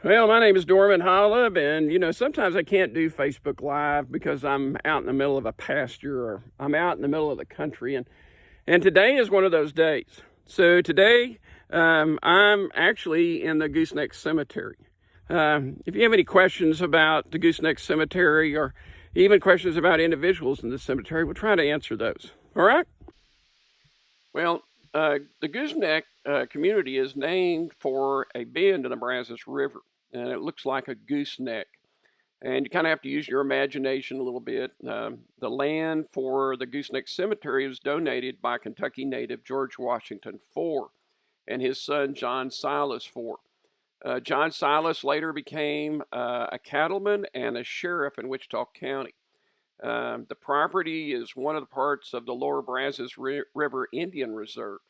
Well, my name is Dorman Holub, and sometimes I can't do Facebook Live because I'm out in the middle of a pasture or I'm out in the middle of the country, and today is one of those days. So today, I'm actually in the Gooseneck Cemetery. If you have any questions about the Gooseneck Cemetery or even questions about individuals in the cemetery, we'll try to answer those. All right? Well, the Gooseneck community is named for a bend in the Brazos River, and it looks like a gooseneck. And you kind of have to use your imagination a little bit. The land for the Gooseneck Cemetery was donated by Kentucky native George Washington IV and his son John Silas IV. John Silas later became a cattleman and a sheriff in Wichita County. The property is one of the parts of the Lower Brazos River Indian Reserve.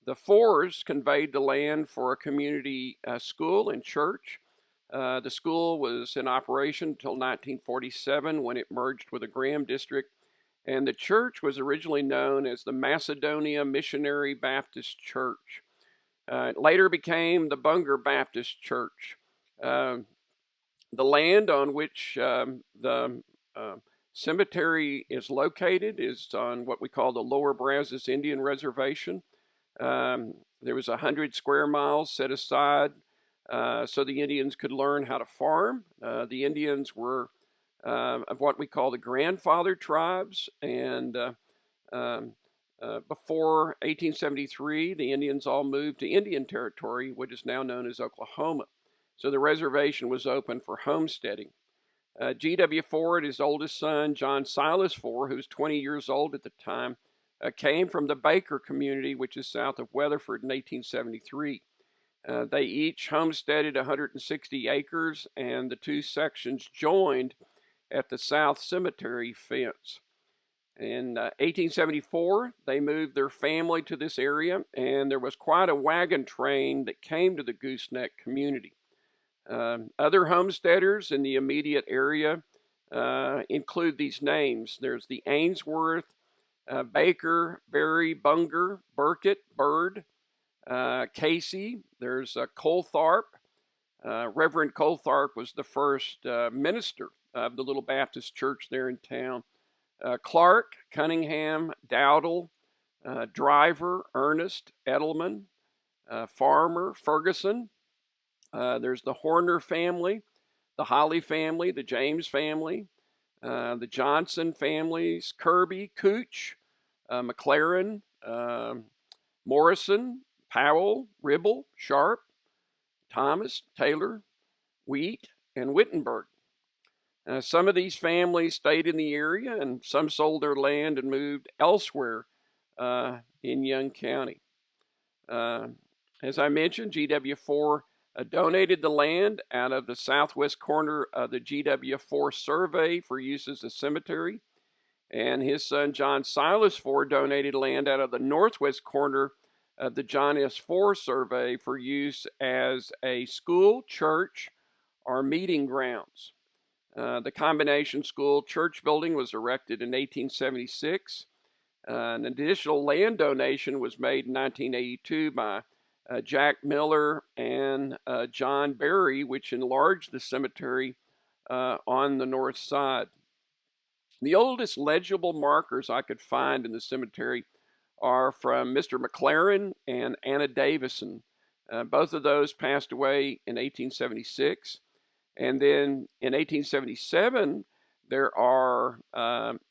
The Fours conveyed the land for a community school and church. The school was in operation until 1947 when it merged with the Graham District, and the church was originally known as the Macedonia Missionary Baptist Church. It later became the Bunger Baptist Church. The land on which the cemetery is located is on what we call the Lower Brazos Indian Reservation. There was 100 square miles set aside so the Indians could learn how to farm. The Indians were of what we call the grandfather tribes, and before 1873, the Indians all moved to Indian Territory, which is now known as Oklahoma. So the reservation was open for homesteading. G.W. Ford, his oldest son, John Silas Ford, who was 20 years old at the time, came from the Baker community, which is south of Weatherford, in 1873. They each homesteaded 160 acres, and the two sections joined at the South Cemetery fence. In 1874, they moved their family to this area, and there was quite a wagon train that came to the Gooseneck community. Other homesteaders in the immediate area include these names. There's the Ainsworth, Baker, Berry, Bunger, Burkett, Bird, Casey. There's Coltharp. Reverend Coltharp was the first minister of the little Baptist church there in town. Clark, Cunningham, Dowdle, Driver, Ernest, Edelman, Farmer, Ferguson. There's the Horner family, the Holly family, the James family, the Johnson families, Kirby, Cooch, McLaren, Morrison, Powell, Ribble, Sharp, Thomas, Taylor, Wheat, and Wittenberg. Some of these families stayed in the area, and some sold their land and moved elsewhere in Young County. As I mentioned, GW4 donated the land out of the southwest corner of the GW4 survey for use as a cemetery, and his son John Silas Ford donated land out of the northwest corner of the John S. Ford survey for use as a school, church, or meeting grounds. The combination school church building was erected in 1876. An additional land donation was made in 1982 by Jack Miller and John Berry, which enlarged the cemetery on the north side. The oldest legible markers I could find in the cemetery are from Mr. McLaren and Anna Davison. Both of those passed away in 1876. And then in 1877, there are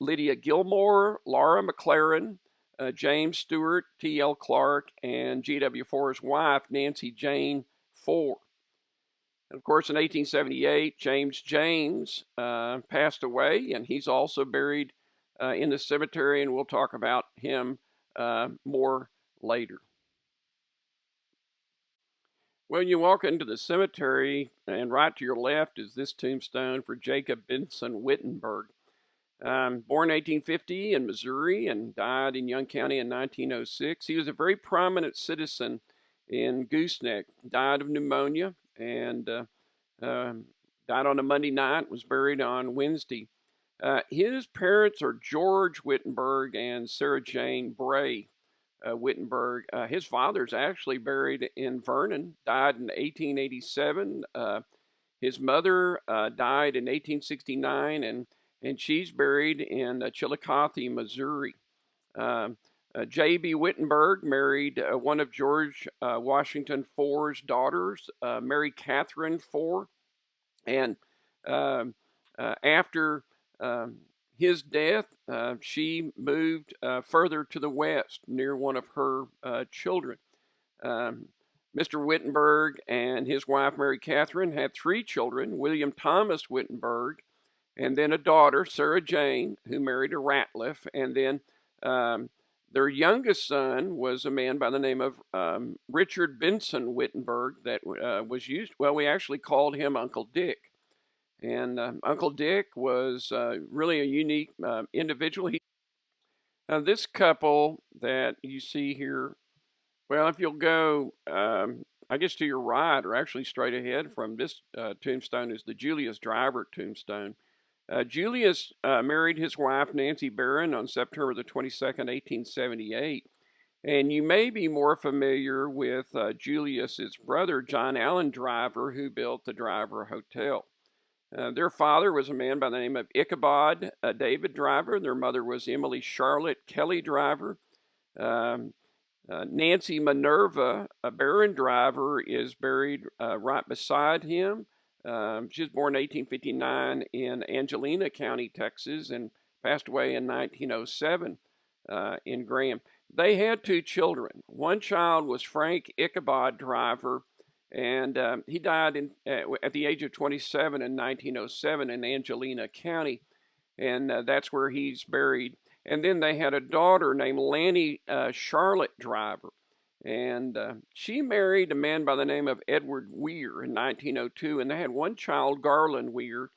Lydia Gilmore, Laura McLaren, James Stewart, T.L. Clark, and G.W. Ford's wife, Nancy Jane Ford. And of course, in 1878, James passed away, and he's also buried in the cemetery, and we'll talk about him more later. Well, you walk into the cemetery, and right to your left is this tombstone for Jacob Benson Wittenberg. Born 1850 in Missouri and died in Young County in 1906. He was a very prominent citizen in Gooseneck. Died of pneumonia and died on a Monday night, was buried on Wednesday. His parents are George Wittenberg and Sarah Jane Bray. Wittenberg. His father's actually buried in Vernon, died in 1887. His mother died in 1869, and she's buried in Chillicothe, Missouri. Um, J.B. Wittenberg married one of George Washington Four's daughters, Mary Catherine Four, and um, after um, his death, she moved further to the west near one of her children. Um, Mr. Wittenberg and his wife, Mary Catherine, had three children: William Thomas Wittenberg, and then a daughter, Sarah Jane, who married a Ratliff, and then um, their youngest son was a man by the name of Richard Benson Wittenberg that was used, well, we actually called him Uncle Dick. And Uncle Dick was really a unique individual. This couple that you see here, well, if you'll go, I guess to your right, or actually straight ahead from this tombstone, is the Julius Driver tombstone. Julius married his wife, Nancy Barron, on September the 22nd, 1878. And you may be more familiar with Julius's brother, John Allen Driver, who built the Driver Hotel. Their father was a man by the name of Ichabod David Driver. Their mother was Emily Charlotte Kelly Driver. Nancy Minerva Barron Driver is buried right beside him. She was born in 1859 in Angelina County, Texas, and passed away in 1907 in Graham. They had two children. One child was Frank Ichabod Driver, and he died at the age of 27 in 1907 in Angelina County, and that's where he's buried. And then they had a daughter named Lanny Charlotte Driver, and she married a man by the name of Edward Weir in 1902, and they had one child, Garland Weir.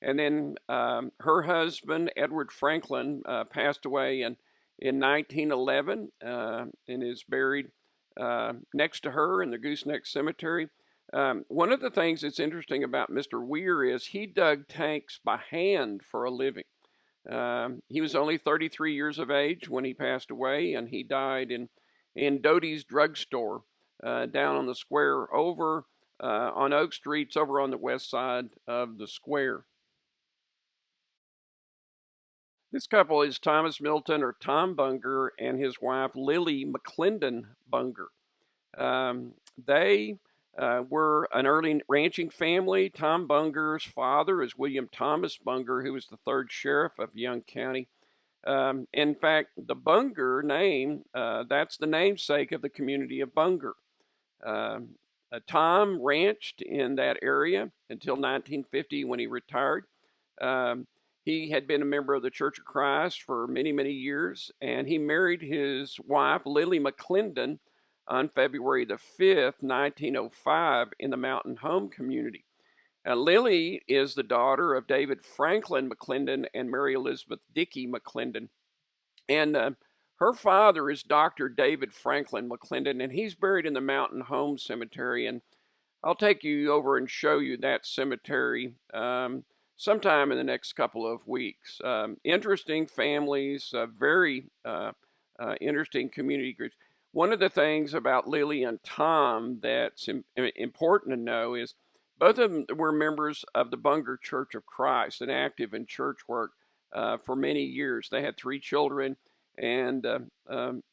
And then her husband, Edward Franklin, passed away in 1911 and is buried next to her in the Gooseneck Cemetery. One of the things that's interesting about Mr. Weir is he dug tanks by hand for a living. He was only 33 years of age when he passed away, and he died in Doty's drugstore down on the square over on Oak Streets over on the west side of the square. This couple is Thomas Milton, or Tom Bunger, and his wife Lily McClendon Bunger. They were an early ranching family. Tom Bunger's father is William Thomas Bunger, who was the third sheriff of Young County. In fact, the Bunger name, that's the namesake of the community of Bunger. Tom ranched in that area until 1950 when he retired. He had been a member of the Church of Christ for many, many years, and he married his wife, Lily McClendon, on February the 5th, 1905, in the Mountain Home community. Lily is the daughter of David Franklin McClendon and Mary Elizabeth Dickey McClendon. And her father is Dr. David Franklin McClendon, and he's buried in the Mountain Home Cemetery. And I'll take you over and show you that cemetery sometime in the next couple of weeks. Interesting families, very interesting community groups. One of the things about Lily and Tom that's important to know is both of them were members of the Bunger Church of Christ and active in church work for many years. They had three children, and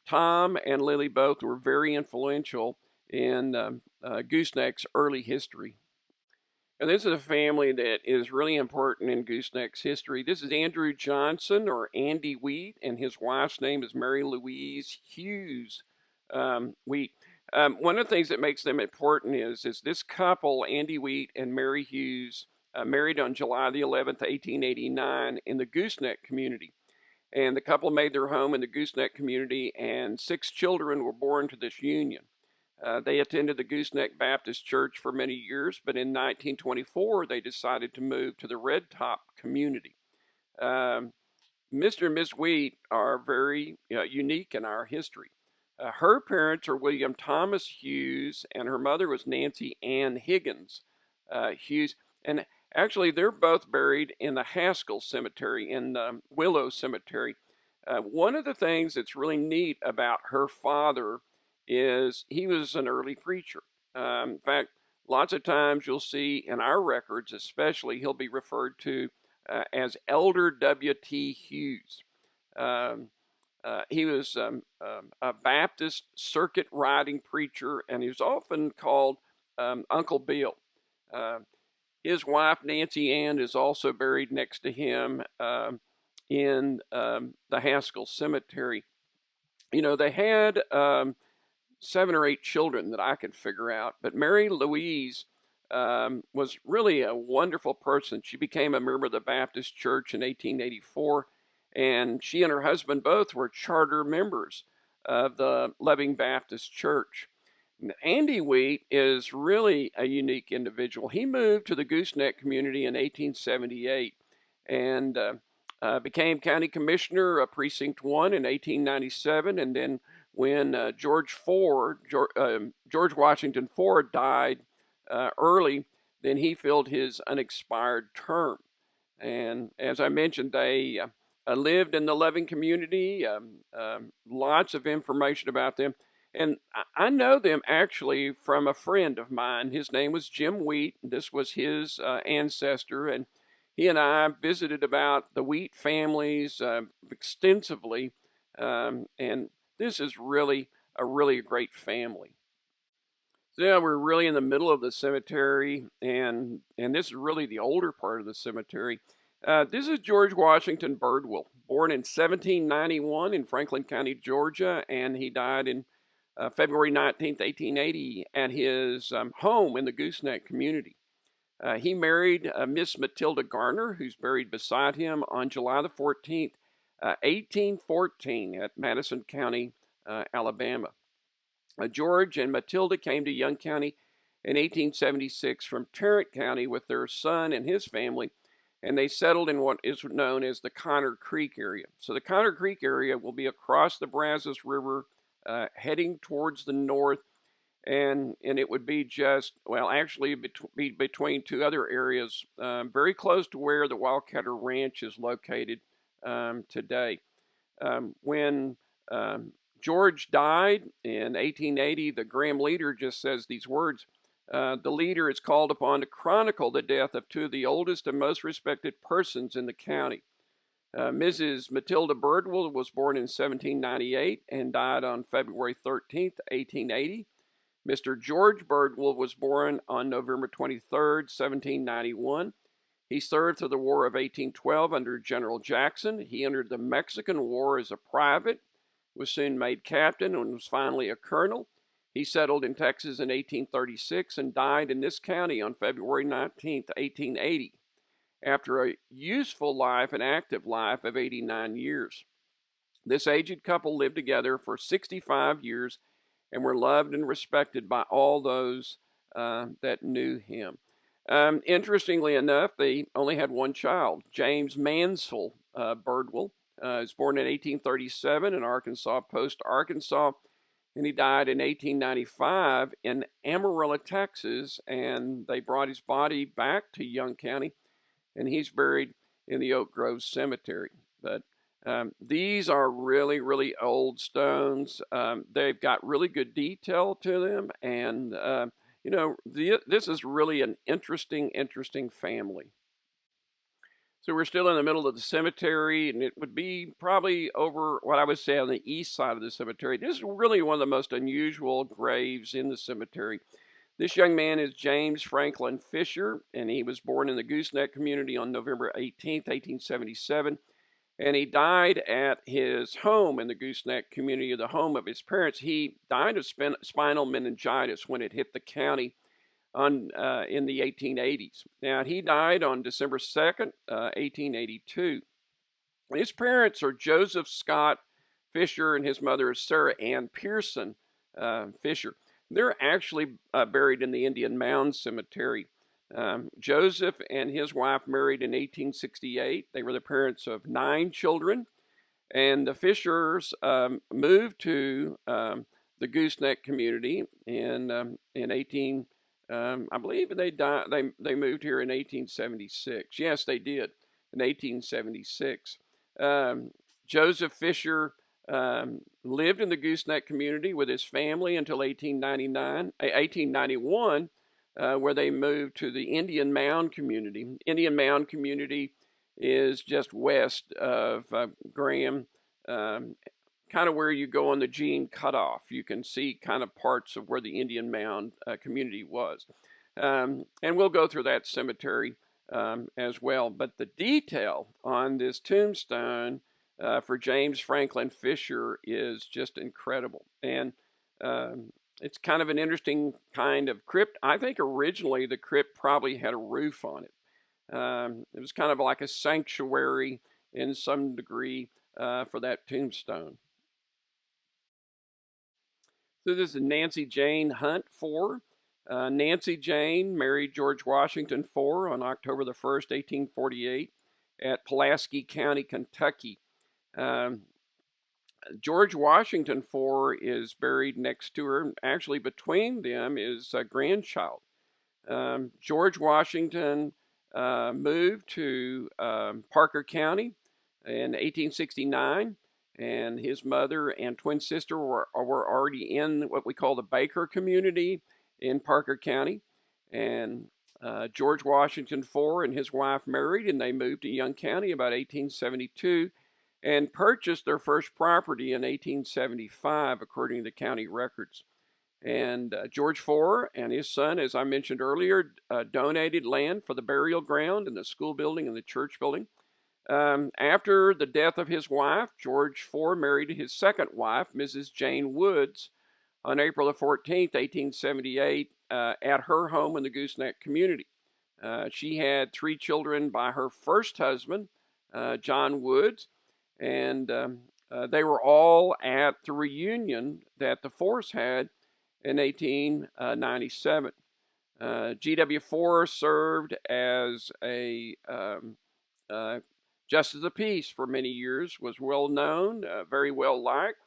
Tom and Lily both were very influential in Gooseneck's early history. And this is a family that is really important in Gooseneck's history. This is Andrew Johnson, or Andy Wheat, and his wife's name is Mary Louise Hughes Wheat. One of the things that makes them important is this couple, Andy Wheat and Mary Hughes, married on July the 11th, 1889 in the Gooseneck community. And the couple made their home in the Gooseneck community, and 6 children were born to this union. They attended the Gooseneck Baptist Church for many years, but in 1924, they decided to move to the Red Top community. Mr. and Miss Wheat are very unique in our history. Her parents are William Thomas Hughes, and her mother was Nancy Ann Higgins Hughes. And actually, they're both buried in the Haskell Cemetery, in Willow Cemetery. One of the things that's really neat about her father is he was an early preacher. In fact, lots of times you'll see in our records, especially, he'll be referred to as Elder W.T. Hughes. Um, he was a Baptist circuit riding preacher, and he was often called Uncle Bill. Uh, his wife, Nancy Ann, is also buried next to him in the Haskell Cemetery. You know, they had 7 or 8 children that I could figure out, but Mary Louise was really a wonderful person. She became a member of the Baptist Church in 1884, and she and her husband both were charter members of the Loving Baptist Church. Andy Wheat is really a unique individual. He moved to the Gooseneck community in 1878 and became county commissioner of Precinct 1 in 1897. And then when George Washington Ford died early, then he filled his unexpired term. And as I mentioned, they lived in the Loving community. Lots of information about them. And I know them actually from a friend of mine. His name was Jim Wheat. This was his ancestor. And he and I visited about the Wheat families extensively. And this is really a great family. So yeah, we're really in the middle of the cemetery, and this is really the older part of the cemetery. This is George Washington Birdwell, born in 1791 in Franklin County, Georgia, and he died in February 19th, 1880, at his home in the Gooseneck community. He married Miss Matilda Garner, who's buried beside him on July the 14th, 1814, at Madison County, Alabama. George and Matilda came to Young County in 1876 from Tarrant County with their son and his family, and they settled in what is known as the Connor Creek area. So the Connor Creek area will be across the Brazos River, heading towards the north, and it would be just, well, actually be between two other areas, very close to where the Wildcatter Ranch is located today. When George died in 1880, the Graham Leader just says these words: the leader is called upon to chronicle the death of two of the oldest and most respected persons in the county. Mrs. Matilda Birdwell was born in 1798 and died on February 13th, 1880. Mr. George Birdwell was born on November 23rd, 1791. He served through the War of 1812 under General Jackson. He entered the Mexican War as a private, was soon made captain, and was finally a colonel. He settled in Texas in 1836 and died in this county on February 19th, 1880, after a useful life and active life of 89 years. This aged couple lived together for 65 years and were loved and respected by all those that knew him. Interestingly enough, they only had one child, James Mansfield Birdwell. Was born in 1837 in Arkansas Post, Arkansas, and he died in 1895 in Amarillo, Texas, and they brought his body back to Young County, and he's buried in the Oak Grove Cemetery. But these are really old stones. They've got really good detail to them, and this is really an interesting family. So we're still in the middle of the cemetery, and it would be probably over what I would say on the east side of the cemetery. This is really one of the most unusual graves in the cemetery. This young man is James Franklin Fisher, and he was born in the Gooseneck community on November 18th, 1877. And he died at his home in the Gooseneck community, the home of his parents. He died of spinal meningitis when it hit the county in the 1880s. Now, he died on December 2nd, 1882. His parents are Joseph Scott Fisher, and his mother is Sarah Ann Pearson Fisher. They're actually buried in the Indian Mound Cemetery. Joseph and his wife married in 1868. They were the parents of 9 children, and the Fishers moved to the Gooseneck community in 18. I believe they died. They moved here in 1876. Yes, they did in 1876. Joseph Fisher lived in the Gooseneck community with his family until 1891, where they moved to the Indian Mound community. Indian Mound community is just west of Graham, kind of where you go on the Gene cutoff. You can see kind of parts of where the Indian Mound community was. And we'll go through that cemetery as well. But the detail on this tombstone for James Franklin Fisher is just incredible. And it's kind of an interesting kind of crypt. I think originally the crypt probably had a roof on it. It was kind of like a sanctuary in some degree for that tombstone. So this is Nancy Jane Hunt Four. Nancy Jane married George Washington Four on October the 1st, 1848 at Pulaski County, Kentucky. George Washington Four is buried next to her. Actually, between them is a grandchild. George Washington moved to Parker County in 1869, and his mother and twin sister were already in what we call the Baker community in Parker County. And George Washington Four and his wife married, and they moved to Young County about 1872 and purchased their first property in 1875, according to the county records. And George Four and his son, as I mentioned earlier, donated land for the burial ground and the school building and the church building. After the death of his wife, George Four married his second wife, Mrs. Jane Woods, on April the 14th, 1878, at her home in the Gooseneck community. She had 3 children by her first husband, John Woods, and they were all at the reunion that the Fours had in 1897. G.W. Four served as a justice of the peace for many years, was well known, very well liked,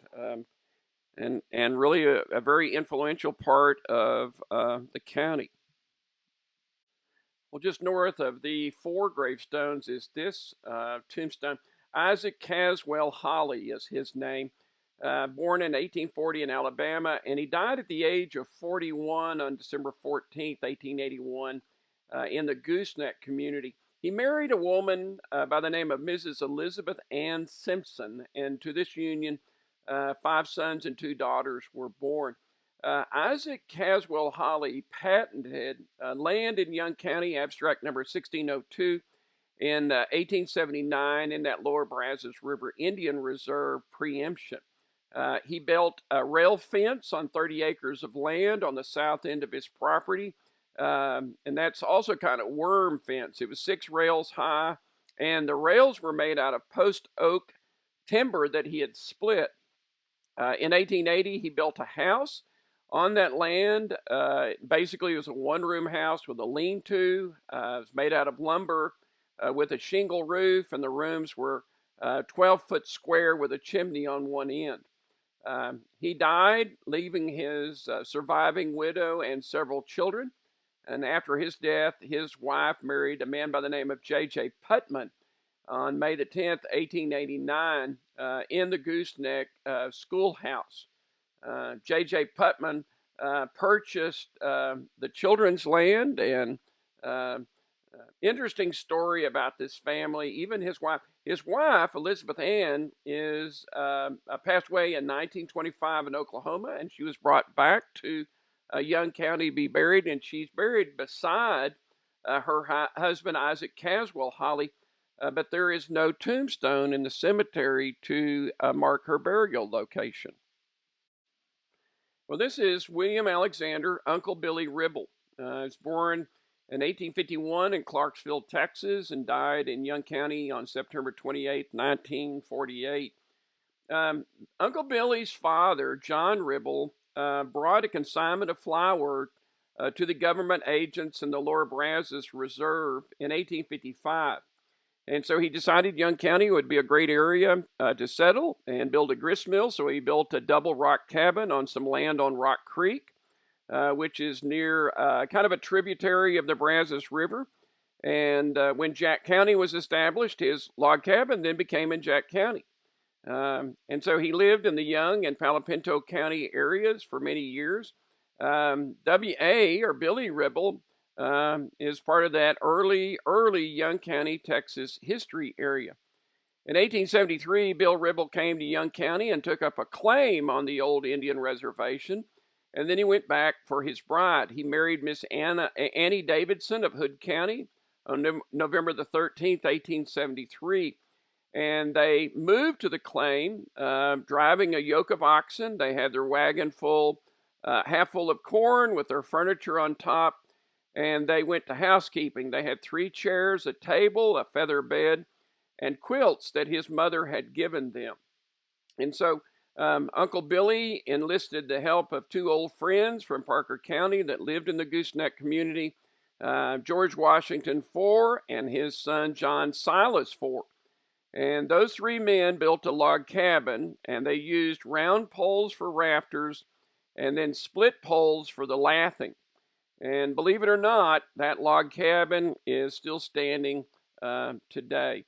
and really a very influential part of the county. Well, just north of the Four gravestones is this tombstone. Isaac Caswell Holly is his name. Born in 1840 in Alabama, and he died at the age of 41 on December 14th, 1881, in the Gooseneck community. He married a woman by the name of Mrs. Elizabeth Ann Simpson, and to this union, 5 sons and 2 daughters were born. Isaac Caswell Holly patented land in Young County, abstract number 1602, in 1879 in that Lower Brazos River Indian Reserve preemption. He built a rail fence on 30 acres of land on the south end of his property, and that's also kind of worm fence. It was 6 rails high, and the rails were made out of post oak timber that he had split. In 1880, he built a house on that land. Basically, it was a one-room house with a lean-to. It was made out of lumber with a shingle roof, and the rooms were 12-foot square with a chimney on one end. He died, leaving his surviving widow and several children. And after his death, his wife married a man by the name of J.J. Putman on May the 10th, 1889, in the Gooseneck schoolhouse. J.J. Putman purchased the children's land, and interesting story about this family. Even his wife, Elizabeth Ann, is passed away in 1925 in Oklahoma, and she was brought back to Young County to be buried, and she's buried beside her husband, Isaac Caswell Holly, but there is no tombstone in the cemetery to mark her burial location. Well, this is William Alexander, Uncle Billy Ribble. He was born in 1851 in Clarksville, Texas, and died in Young County on September 28, 1948. Uncle Billy's father, John Ribble, brought a consignment of flour to the government agents in the Lower Brazos Reserve in 1855. And so he decided Young County would be a great area to settle and build a grist mill. So he built a double rock cabin on some land on Rock Creek, which is near kind of a tributary of the Brazos River. And when Jack County was established, his log cabin then became in Jack County. And so he lived in the Young and Palo Pinto County areas for many years. W.A. or Billy Ribble is part of that early Young County, Texas history area. In 1873, Bill Ribble came to Young County and took up a claim on the old Indian reservation. And then he went back for his bride. He married Miss Annie Davidson of Hood County on November the 13th, 1873. And they moved to the claim, driving a yoke of oxen. They had their wagon full, half full of corn with their furniture on top. And they went to housekeeping. They had 3 chairs, a table, a feather bed, and quilts that his mother had given them. And so Uncle Billy enlisted the help of 2 old friends from Parker County that lived in the Gooseneck community, George Washington Four and his son John Silas Four. And those 3 men built a log cabin, and they used round poles for rafters and then split poles for the lathing. And believe it or not, that log cabin is still standing today.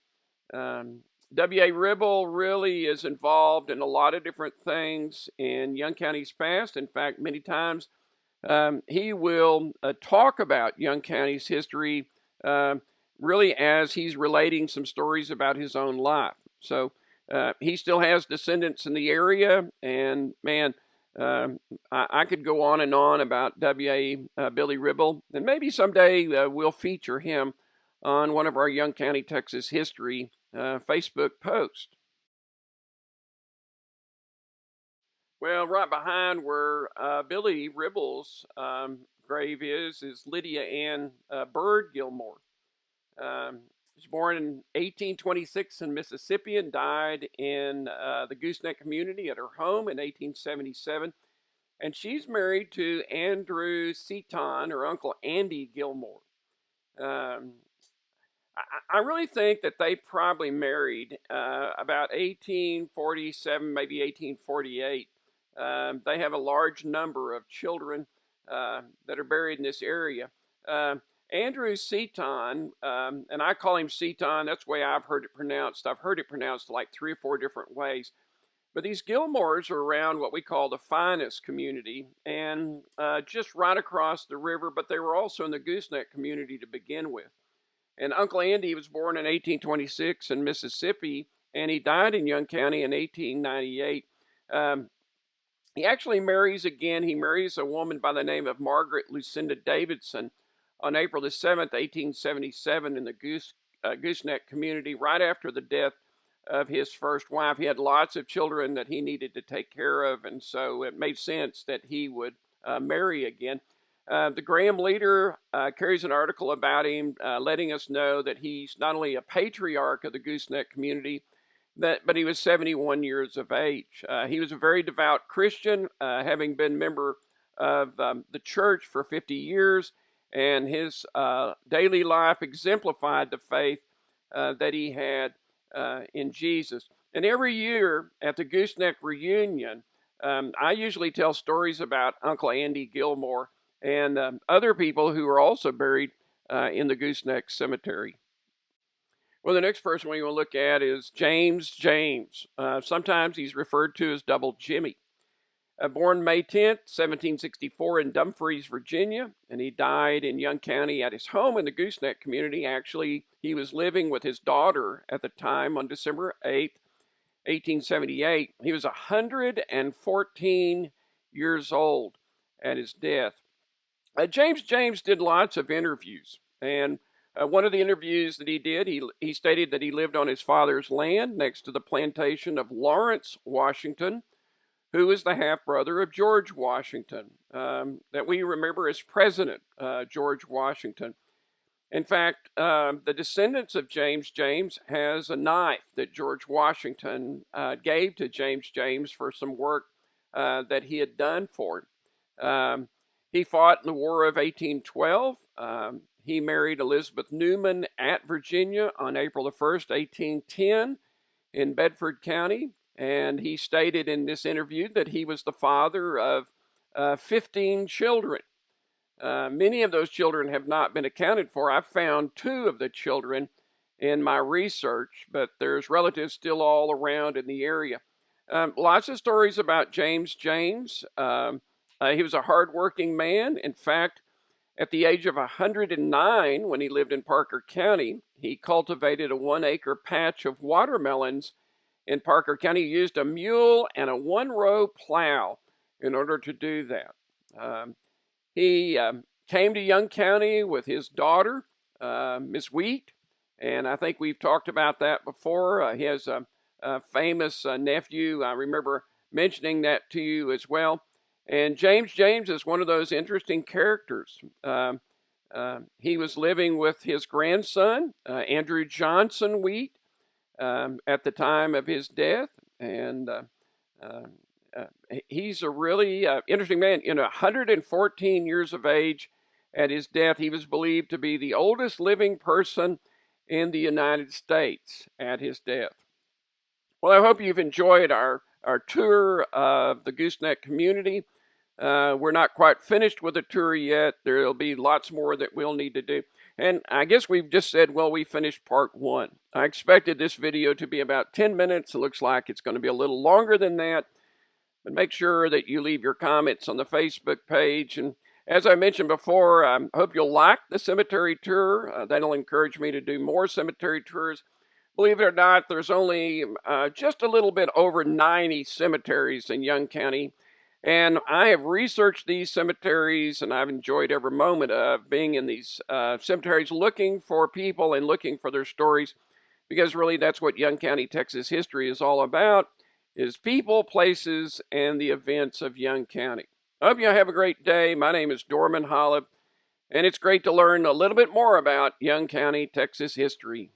W.A. Ribble really is involved in a lot of different things in Young County's past. In fact, many times he will talk about Young County's history really as he's relating some stories about his own life. So he still has descendants in the area, and man, I could go on and on about W.A. Billy Ribble, and maybe someday we'll feature him on one of our Young County, Texas history Facebook posts. Well, right behind where Billy Ribble's grave is Lydia Ann Bird Gilmore. She was born in 1826 in Mississippi and died in the Gooseneck community at her home in 1877. And she's married to Andrew Seaton, or Uncle Andy Gilmore. I really think that they probably married about 1847, maybe 1848. They have a large number of children that are buried in this area. Andrew Seaton, and I call him Seaton, that's the way I've heard it pronounced. I've heard it pronounced like 3 or 4 different ways. But these Gilmores are around what we call the Finest community, and just right across the river, but they were also in the Gooseneck community to begin with. And Uncle Andy was born in 1826 in Mississippi, and he died in Young County in 1898. He actually marries again. He marries a woman by the name of Margaret Lucinda Davidson on April the 7th, 1877 in the Gooseneck community, right after the death of his first wife. He had lots of children that he needed to take care of, and so it made sense that he would marry again. The Graham Leader carries an article about him, letting us know that he's not only a patriarch of the Gooseneck community, but he was 71 years of age. He was a very devout Christian, having been a member of the church for 50 years, and his daily life exemplified the faith that he had in Jesus. And every year at the Gooseneck reunion, I usually tell stories about Uncle Andy Gilmore and other people who are also buried in the Gooseneck Cemetery. Well, the next person we want to look at is James James. Sometimes he's referred to as Double Jimmy. Born May 10th, 1764 in Dumfries, Virginia, and he died in Young County at his home in the Gooseneck community. Actually, he was living with his daughter at the time on December 8th, 1878. He was 114 years old at his death. James James did lots of interviews, and one of the interviews that he did, he stated that he lived on his father's land next to the plantation of Lawrence Washington, who was the half-brother of George Washington, that we remember as President George Washington. In fact, the descendants of James James has a knife that George Washington gave to James James for some work that he had done for him. He fought in the War of 1812. He married Elizabeth Newman at Virginia on April the 1st, 1810 in Bedford County. And he stated in this interview that he was the father of 15 children. Many of those children have not been accounted for. I've found 2 of the children in my research, but there's relatives still all around in the area. Lots of stories about James James. He was a hardworking man. In fact, at the age of 109, when he lived in Parker County, he cultivated a 1-acre patch of watermelons in Parker County. He used a mule and a one-row plow in order to do that. He came to Young County with his daughter, Miss Wheat, and I think we've talked about that before. He has a famous nephew. I remember mentioning that to you as well. And James James is one of those interesting characters. He was living with his grandson, Andrew Johnson Wheat, at the time of his death. And he's a really interesting man. 114 years of age at his death, he was believed to be the oldest living person in the United States at his death. Well, I hope you've enjoyed our tour of the Gooseneck community. We're not quite finished with the tour yet. There'll be lots more that we'll need to do. And I guess we've just said, well, we finished part 1. I expected this video to be about 10 minutes. It looks like it's going to be a little longer than that. But make sure that you leave your comments on the Facebook page. And as I mentioned before, I hope you'll like the cemetery tour. That'll encourage me to do more cemetery tours. Believe it or not, there's only just a little bit over 90 cemeteries in Young County. And I have researched these cemeteries, and I've enjoyed every moment of being in these cemeteries, looking for people and looking for their stories, because really that's what Young County, Texas history is all about, is people, places, and the events of Young County. I hope you have a great day. My name is Dorman Holub, and it's great to learn a little bit more about Young County, Texas history.